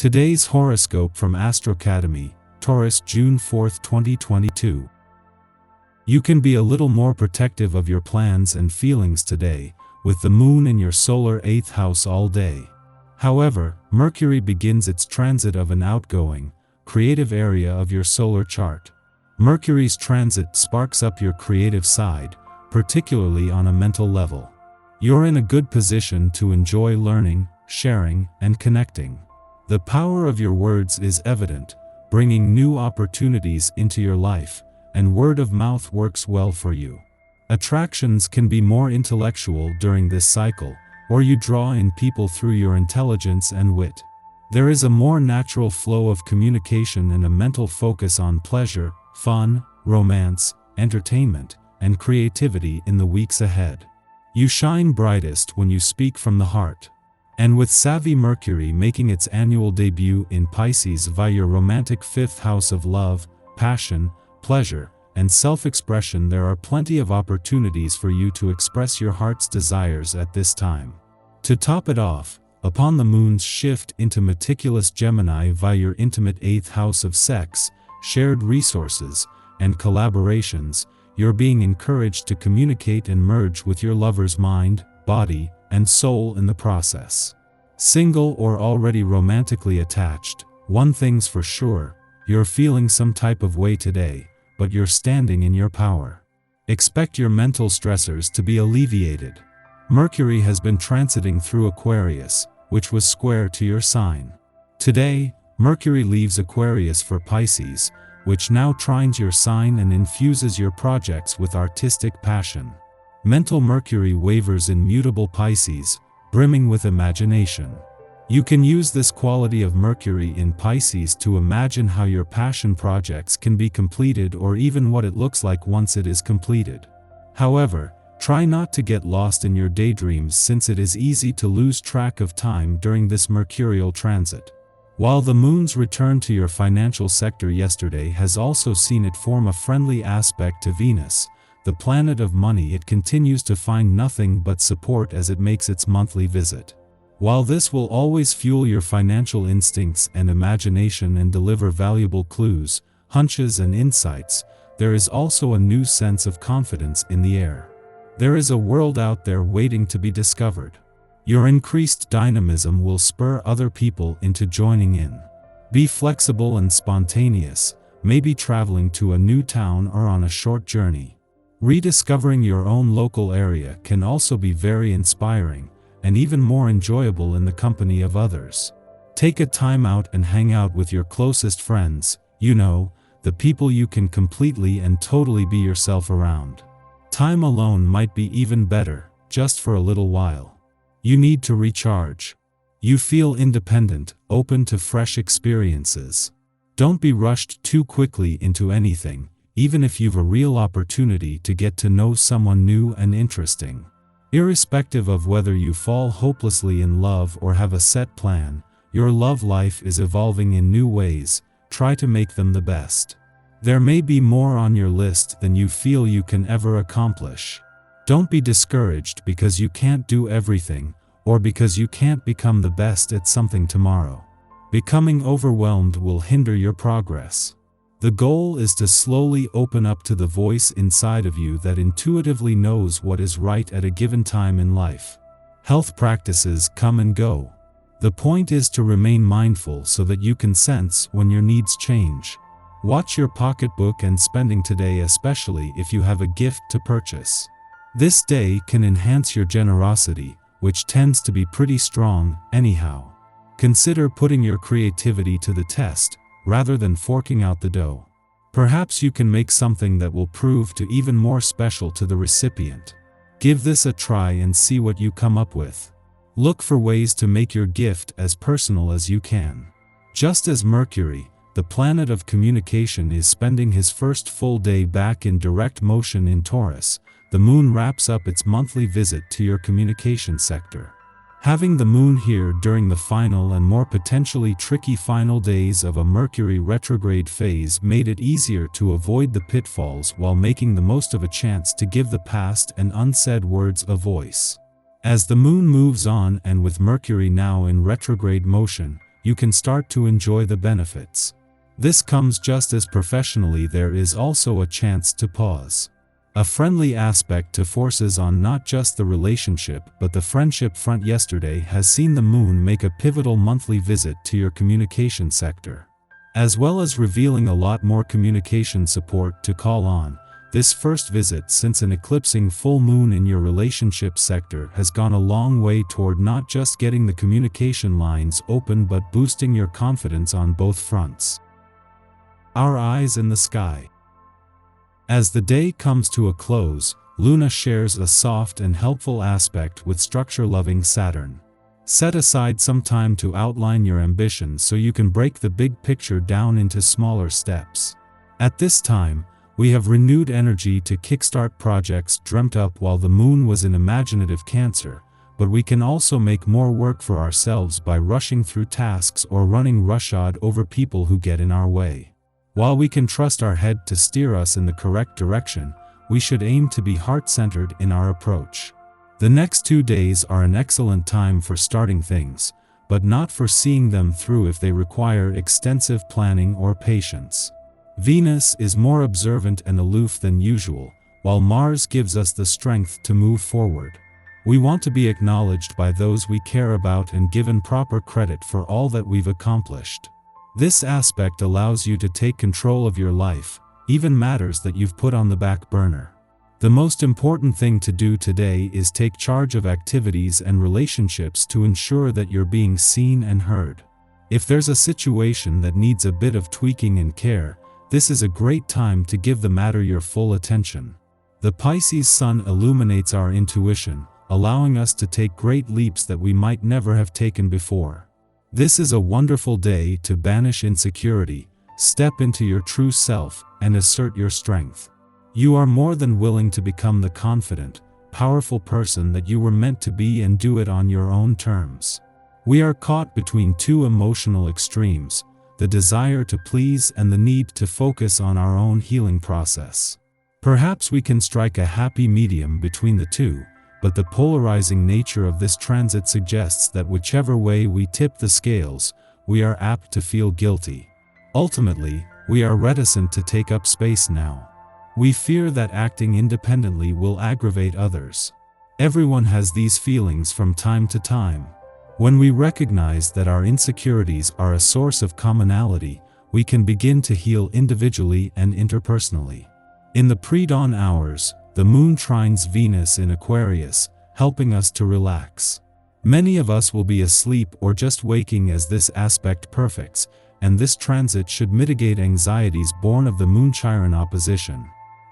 Today's horoscope from Astrocademy, Taurus, June 4, 2022. You can be a little more protective of your plans and feelings today, with the moon in your solar 8th house all day. However, Mercury begins its transit of an outgoing, creative area of your solar chart. Mercury's transit sparks up your creative side, particularly on a mental level. You're in a good position to enjoy learning, sharing, and connecting. The power of your words is evident, bringing new opportunities into your life, and word of mouth works well for you. Attractions can be more intellectual during this cycle, or you draw in people through your intelligence and wit. There is a more natural flow of communication and a mental focus on pleasure, fun, romance, entertainment, and creativity in the weeks ahead. You shine brightest when you speak from the heart. And with savvy Mercury making its annual debut in Pisces via your romantic 5th house of love, passion, pleasure, and self-expression, there are plenty of opportunities for you to express your heart's desires at this time. To top it off, upon the moon's shift into meticulous Gemini via your intimate 8th house of sex, shared resources, and collaborations, you're being encouraged to communicate and merge with your lover's mind, body, and soul in the process. Single or already romantically attached, one thing's for sure, you're feeling some type of way today, but you're standing in your power. Expect your mental stressors to be alleviated. Mercury has been transiting through Aquarius, which was square to your sign. Today, Mercury leaves Aquarius for Pisces, which now trines your sign and infuses your projects with artistic passion. Mental Mercury wavers in mutable Pisces, brimming with imagination. You can use this quality of Mercury in Pisces to imagine how your passion projects can be completed or even what it looks like once it is completed. However, try not to get lost in your daydreams since it is easy to lose track of time during this mercurial transit. While the moon's return to your financial sector yesterday has also seen it form a friendly aspect to Venus, the planet of money, it continues to find nothing but support as it makes its monthly visit. While this will always fuel your financial instincts and imagination and deliver valuable clues, hunches, and insights, there is also a new sense of confidence in the air. There is a world out there waiting to be discovered. Your increased dynamism will spur other people into joining in. Be flexible and spontaneous, maybe traveling to a new town or on a short journey. Rediscovering your own local area can also be very inspiring, and even more enjoyable in the company of others. Take a time out and hang out with your closest friends, the people you can completely and totally be yourself around. Time alone might be even better, just for a little while. You need to recharge. You feel independent, open to fresh experiences. Don't be rushed too quickly into anything, even if you've a real opportunity to get to know someone new and interesting. Irrespective of whether you fall hopelessly in love or have a set plan, your love life is evolving in new ways. Try to make them the best. There may be more on your list than you feel you can ever accomplish. Don't be discouraged because you can't do everything, or because you can't become the best at something tomorrow. Becoming overwhelmed will hinder your progress. The goal is to slowly open up to the voice inside of you that intuitively knows what is right at a given time in life. Health practices come and go. The point is to remain mindful so that you can sense when your needs change. Watch your pocketbook and spending today, especially if you have a gift to purchase. This day can enhance your generosity, which tends to be pretty strong anyhow. Consider putting your creativity to the test, rather than forking out the dough. Perhaps you can make something that will prove to even more special to the recipient. Give this a try and see what you come up with. Look for ways to make your gift as personal as you can. Just as Mercury, the planet of communication, is spending his first full day back in direct motion in Taurus, the moon wraps up its monthly visit to your communication sector. Having the moon here during the final and more potentially tricky final days of a Mercury retrograde phase made it easier to avoid the pitfalls while making the most of a chance to give the past and unsaid words a voice. As the moon moves on and with Mercury now in retrograde motion, you can start to enjoy the benefits. This comes just as professionally. There is also a chance to pause. A friendly aspect to forces on not just the relationship but the friendship front yesterday has seen the moon make a pivotal monthly visit to your communication sector. As well as revealing a lot more communication support to call on, this first visit since an eclipsing full moon in your relationship sector has gone a long way toward not just getting the communication lines open but boosting your confidence on both fronts. Our eyes in the sky. As the day comes to a close, Luna shares a soft and helpful aspect with structure-loving Saturn. Set aside some time to outline your ambitions so you can break the big picture down into smaller steps. At this time, we have renewed energy to kickstart projects dreamt up while the moon was in imaginative Cancer, but we can also make more work for ourselves by rushing through tasks or running roughshod over people who get in our way. While we can trust our head to steer us in the correct direction, we should aim to be heart-centered in our approach. The next 2 days are an excellent time for starting things, but not for seeing them through if they require extensive planning or patience. Venus is more observant and aloof than usual, while Mars gives us the strength to move forward. We want to be acknowledged by those we care about and given proper credit for all that we've accomplished. This aspect allows you to take control of your life, even matters that you've put on the back burner. The most important thing to do today is take charge of activities and relationships to ensure that you're being seen and heard. If there's a situation that needs a bit of tweaking and care, this is a great time to give the matter your full attention. The Pisces sun illuminates our intuition, allowing us to take great leaps that we might never have taken before. This is a wonderful day to banish insecurity, step into your true self, and assert your strength. You are more than willing to become the confident, powerful person that you were meant to be and do it on your own terms. We are caught between two emotional extremes, the desire to please and the need to focus on our own healing process. Perhaps we can strike a happy medium between the two, but the polarizing nature of this transit suggests that whichever way we tip the scales, we are apt to feel guilty. Ultimately, we are reticent to take up space now. We fear that acting independently will aggravate others. Everyone has these feelings from time to time. When we recognize that our insecurities are a source of commonality, we can begin to heal individually and interpersonally. In the pre-dawn hours, the moon trines Venus in Aquarius, helping us to relax. Many of us will be asleep or just waking as this aspect perfects, and this transit should mitigate anxieties born of the Moon-Chiron opposition.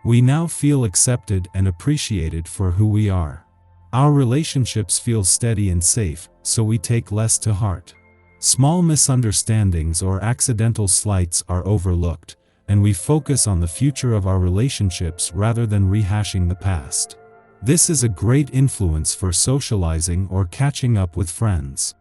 We now feel accepted and appreciated for who we are. Our relationships feel steady and safe, so we take less to heart. Small misunderstandings or accidental slights are overlooked, and we focus on the future of our relationships rather than rehashing the past. This is a great influence for socializing or catching up with friends.